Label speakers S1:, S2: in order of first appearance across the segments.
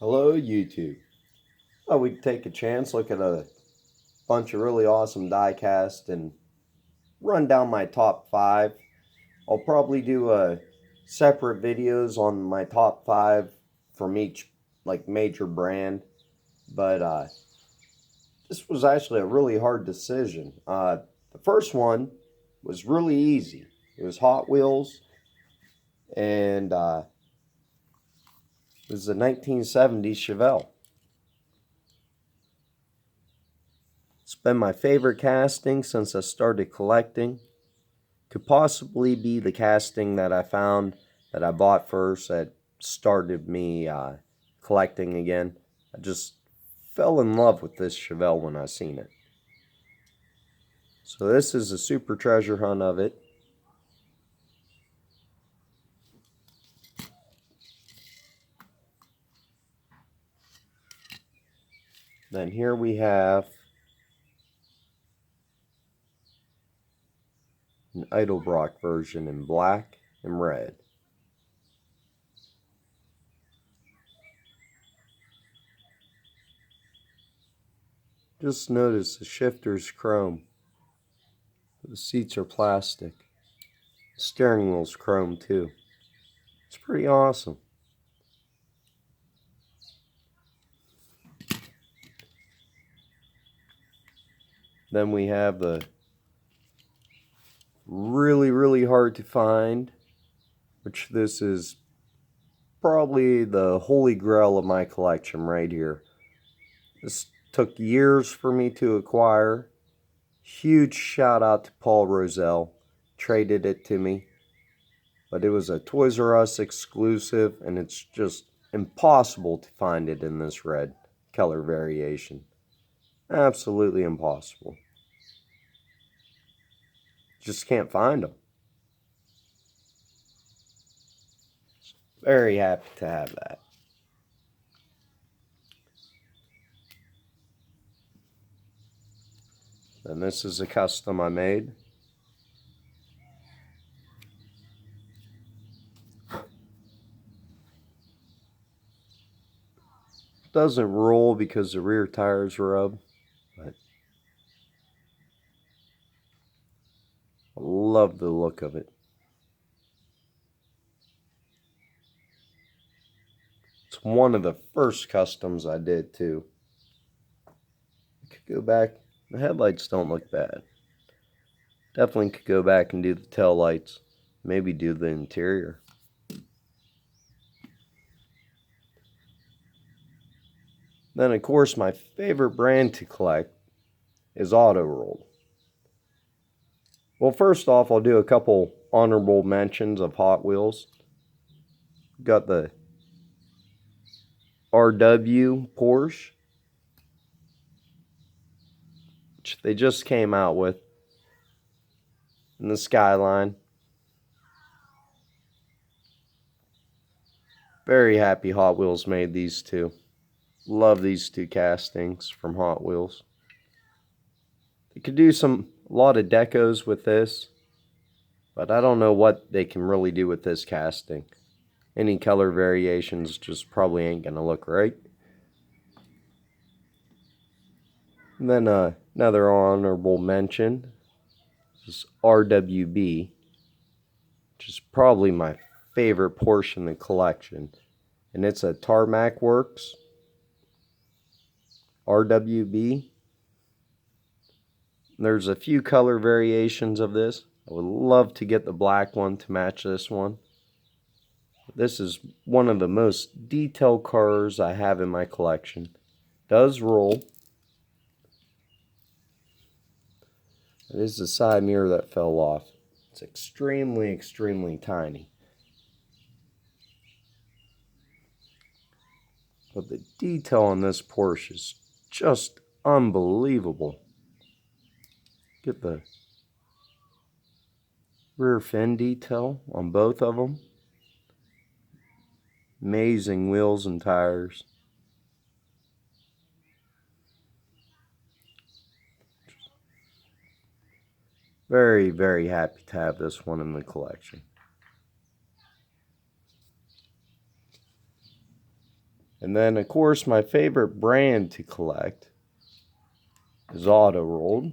S1: Hello YouTube. Oh, we'd take a chance, look at a bunch of really awesome diecast and run down my top 5. I'll probably do separate videos on my top 5 from each major brand, but this was actually a really hard decision. The first one was really easy. It was Hot Wheels, and it was the 1970s Chevelle. It's been my favorite casting since I started collecting. Could possibly be the casting that I found that I bought first that started me collecting again. I just fell in love with this Chevelle when I seen it. So this is a super treasure hunt of it. Then here we have an Edelbrock version in black and red. Just notice the shifter's chrome. The seats are plastic. The steering wheel's chrome too. It's pretty awesome. Then we have the really hard to find, which this is probably the holy grail of my collection right here. This took years for me to acquire. Huge shout out to Paul Roselle, traded it to me, but it was a Toys R Us exclusive, and it's just impossible to find it in this red color variation. Absolutely impossible. Just can't find them. Very happy to have that. And this is a custom I made. Doesn't roll because the rear tires rub, but I love the look of it. It's one of the first customs I did too. I could go back. The headlights don't look bad. Definitely could go back and do the tail lights. Maybe do the interior. Then of course my favorite brand to collect is Auto Rolled. Well, first off, I'll do a couple honorable mentions of Hot Wheels. Got the RW Porsche, which they just came out with, in the Skyline. Very happy Hot Wheels made these two. Love these two castings from Hot Wheels. They could do a lot of decos with this, but I don't know what they can really do with this casting. Any color variations just probably ain't gonna look right. And then another honorable mention is RWB, which is probably my favorite portion of the collection. And it's a Tarmac Works RWB. There's a few color variations of this. I would love to get the black one to match this one. This is one of the most detailed cars I have in my collection. Does roll. It is the side mirror that fell off. It's extremely tiny. But the detail on this Porsche is just unbelievable. Get the rear fin detail on both of them. Amazing wheels and tires. Very happy to have this one in the collection. And then, of course, my favorite brand to collect is Auto Rolled.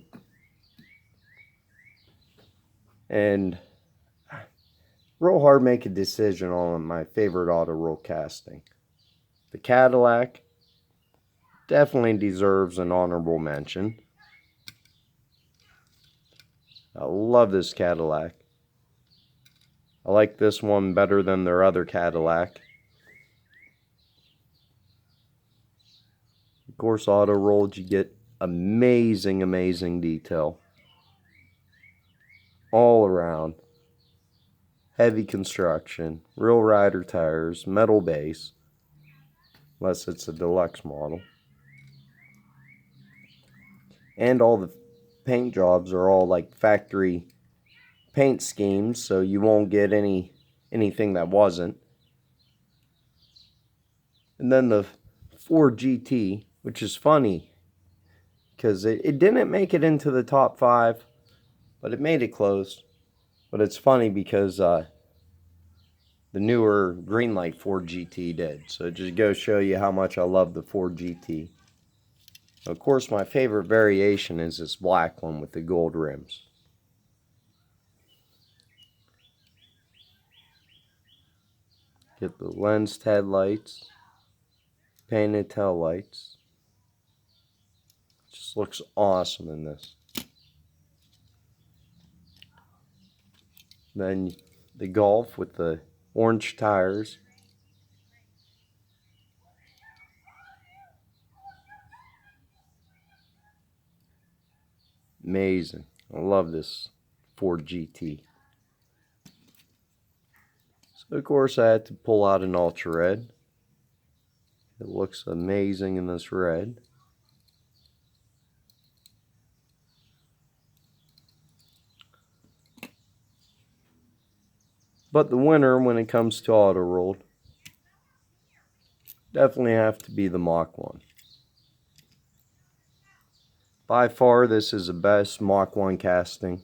S1: And real hard to make a decision on my favorite auto roll casting. The Cadillac definitely deserves an honorable mention. I love this Cadillac. I like this one better than their other Cadillac. Of course, auto rolled, you get amazing, amazing detail all around. Heavy construction, real rider tires, metal base, unless it's a deluxe model. And all the paint jobs are all like factory paint schemes, so you won't get anything that wasn't. And then the Ford GT, which is funny because it didn't make it into the top 5, but it made it close. But it's funny because the newer Greenlight Ford GT did. So it just goes to show you how much I love the Ford GT. Of course, my favorite variation is this black one with the gold rims. Get the lensed headlights, painted tail lights. Just looks awesome in this. Then the Golf with the orange tires. Amazing. I love this Ford GT. So of course I had to pull out an ultra red. It looks amazing in this red. But the winner when it comes to auto rolled definitely have to be the Mach 1. By far this is the best Mach 1 casting.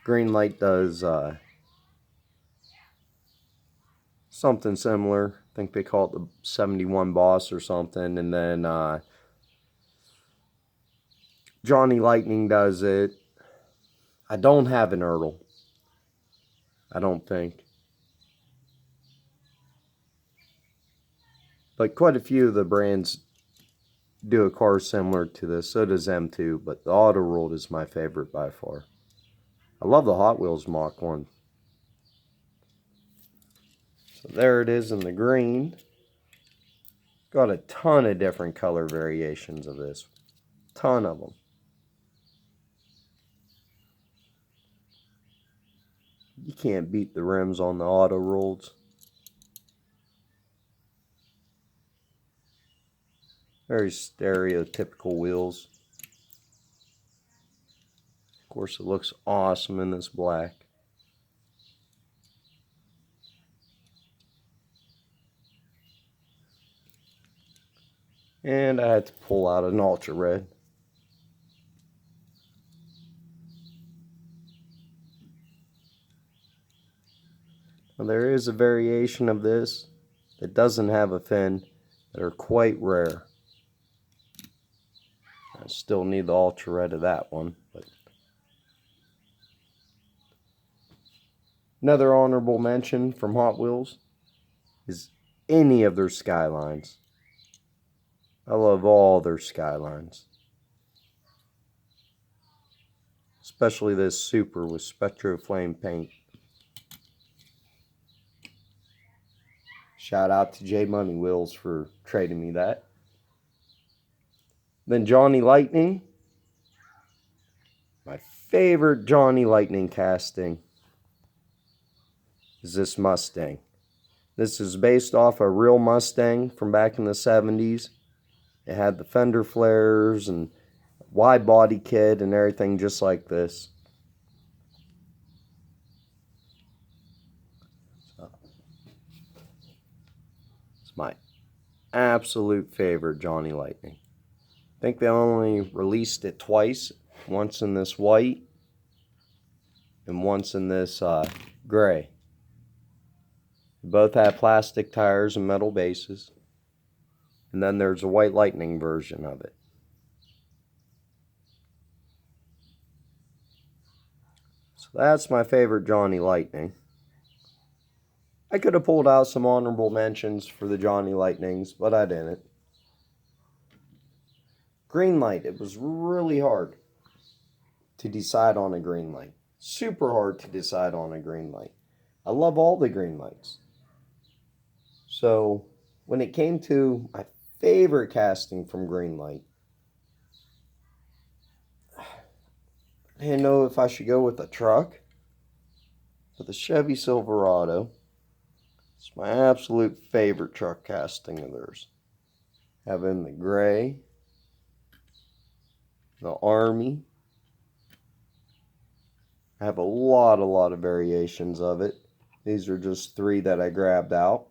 S1: Greenlight does something similar. I think they call it the 71 Boss or something. And then Johnny Lightning does it. I don't have an Ertl. I don't think. But quite a few of the brands do a car similar to this. So does M2. But the auto rolled is my favorite by far. I love the Hot Wheels Mach 1. So there it is in the green. Got a ton of different color variations of this. Ton of them. You can't beat the rims on the auto rolls. Very stereotypical wheels. Of course, it looks awesome in this black. And I had to pull out an ultra red. Now, there is a variation of this that doesn't have a fin that are quite rare. I still need the ultra red of that one. But another honorable mention from Hot Wheels is any of their Skylines. I love all their Skylines. Especially this Super with Spectro Flame paint. Shout out to J Money Wheels for trading me that. Then Johnny Lightning. My favorite Johnny Lightning casting is this Mustang. This is based off a real Mustang from back in the 70s. It had the fender flares and wide body kit and everything just like this. So, it's my absolute favorite Johnny Lightning. I think they only released it twice. Once in this white and once in this gray. They both have plastic tires and metal bases. And then there's a white lightning version of it. So that's my favorite Johnny Lightning. I could have pulled out some honorable mentions for the Johnny Lightnings, but I didn't. Green light, it was really hard to decide on a green light. Super hard to decide on a green light. I love all the green lights. So when it came to my favorite casting from green light, I didn't know if I should go with a truck, but the Chevy Silverado. It's my absolute favorite truck casting of theirs. Having the gray, the army. I have a lot of variations of it. These are just 3 that I grabbed out.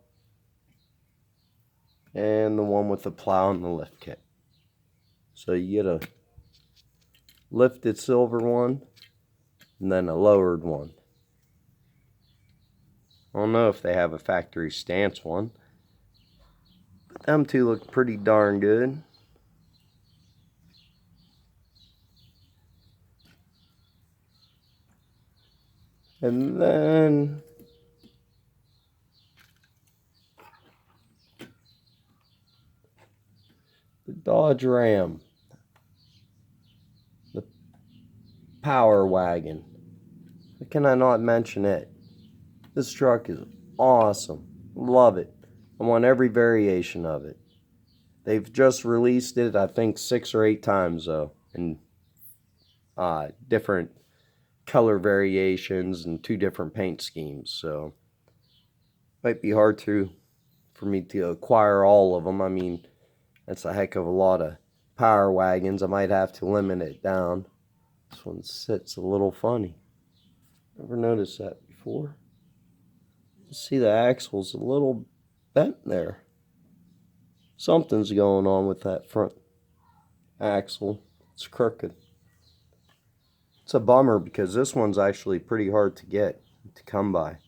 S1: And the one with the plow and the lift kit. So you get a lifted silver one, and then a lowered one. I don't know if they have a factory stance one, but them 2 look pretty darn good. And then the Dodge Ram, the Power Wagon. How can I not mention it? This truck is awesome. Love it. I want every variation of it. They've just released it, I think, 6 or 8 times, though, in different color variations and 2 different paint schemes. So, might be hard for me to acquire all of them. I mean, that's a heck of a lot of Power Wagons. I might have to limit it down. This one sits a little funny. Never noticed that before. See, the axle's a little bent there. Something's going on with that front axle. It's crooked. It's a bummer because this one's actually pretty hard to come by.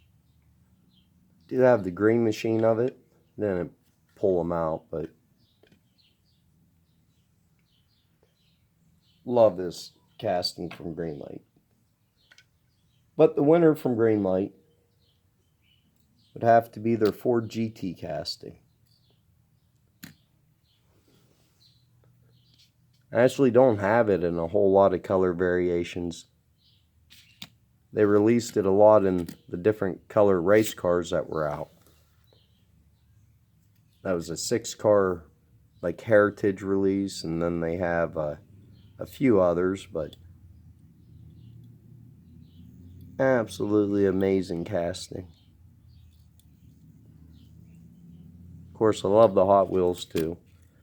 S1: Do have the green machine of it. Didn't pull them out, but love this casting from Greenlight. But the winner from Greenlight would have to be their Ford GT casting. I actually don't have it in a whole lot of color variations. They released it a lot in the different color race cars that were out. That was a 6-car like heritage release, and then they have a few others, but absolutely amazing casting. Of course, I love the Hot Wheels too,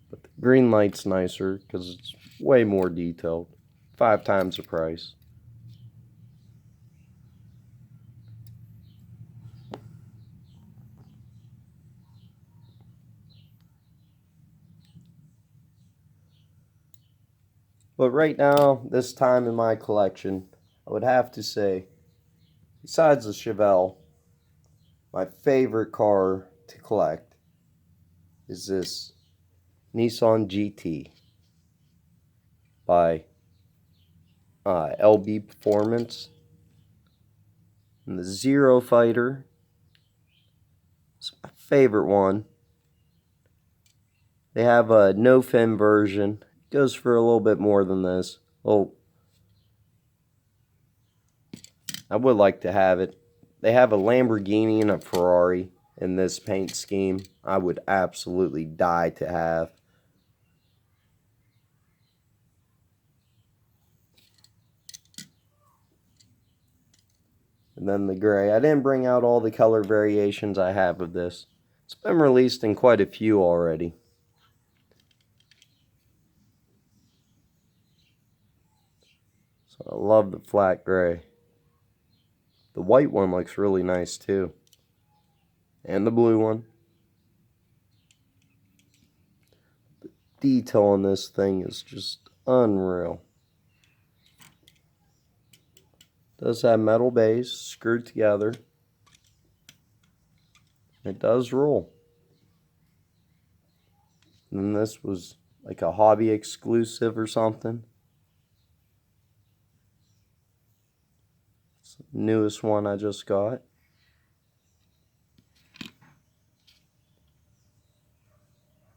S1: but the Greenlight's nicer because it's way more detailed. 5 times the price. But right now, this time in my collection, I would have to say, besides the Chevelle, my favorite car to collect is this Nissan GT by LB Performance. And the Zero Fighter is my favorite one. They have a no fin version. It goes for a little bit more than this. Oh, I would like to have it. They have a Lamborghini and a Ferrari in this paint scheme. I would absolutely die to have. And then the gray. I didn't bring out all the color variations I have of this. It's been released in quite a few already. So I love the flat gray. The white one looks really nice too. And the blue one. The detail on this thing is just unreal. Does have metal base screwed together. It does roll. And this was like a hobby exclusive or something. It's the newest one I just got.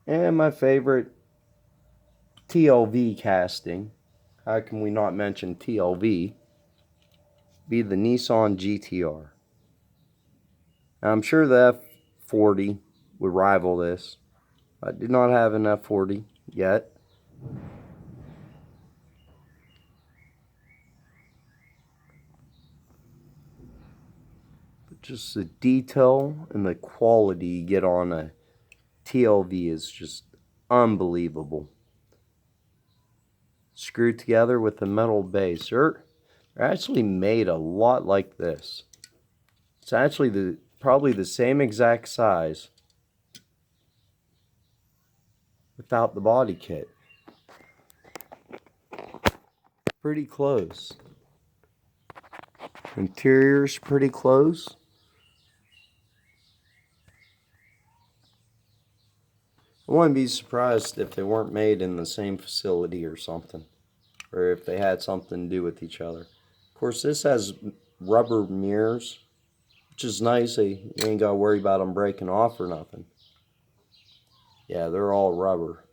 S1: And my favorite TLV casting. How can we not mention TLV? Be the Nissan Gtr. Now, I'm sure the F40 would rival this. I do not have an F40 yet. But just the detail and the quality you get on a TLV is just unbelievable. Screwed together with a metal base. They're actually made a lot like this. It's actually probably the same exact size without the body kit. Pretty close. Interior's pretty close. I wouldn't be surprised if they weren't made in the same facility or something, or if they had something to do with each other. Of course, this has rubber mirrors, which is nice. You ain't got to worry about them breaking off or nothing. Yeah, they're all rubber.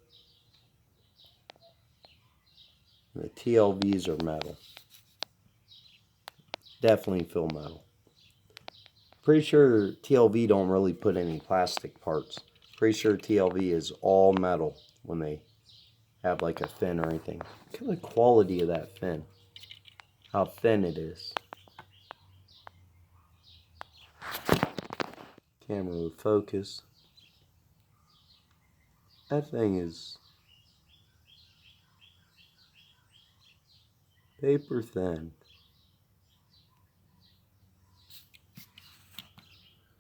S1: The TLVs are metal. Definitely feel metal. Pretty sure TLV don't really put any plastic parts. Pretty sure TLV is all metal when they have like a fin or anything. Look at the quality of that fin. How thin it is. Camera will focus. That thing is paper thin.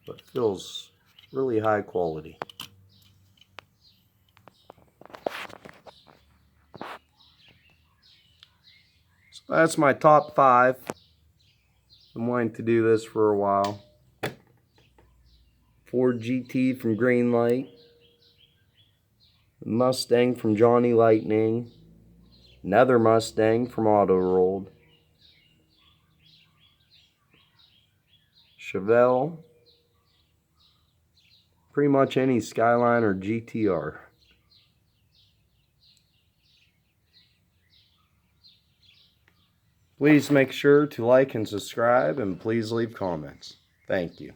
S1: But feels really high quality. So that's my top 5. I'm wanting to do this for a while. Ford GT from Greenlight. Mustang from Johnny Lightning. Another Mustang from Auto Rolled. Chevelle. Pretty much any Skyline or GTR. Please make sure to like and subscribe, and please leave comments. Thank you.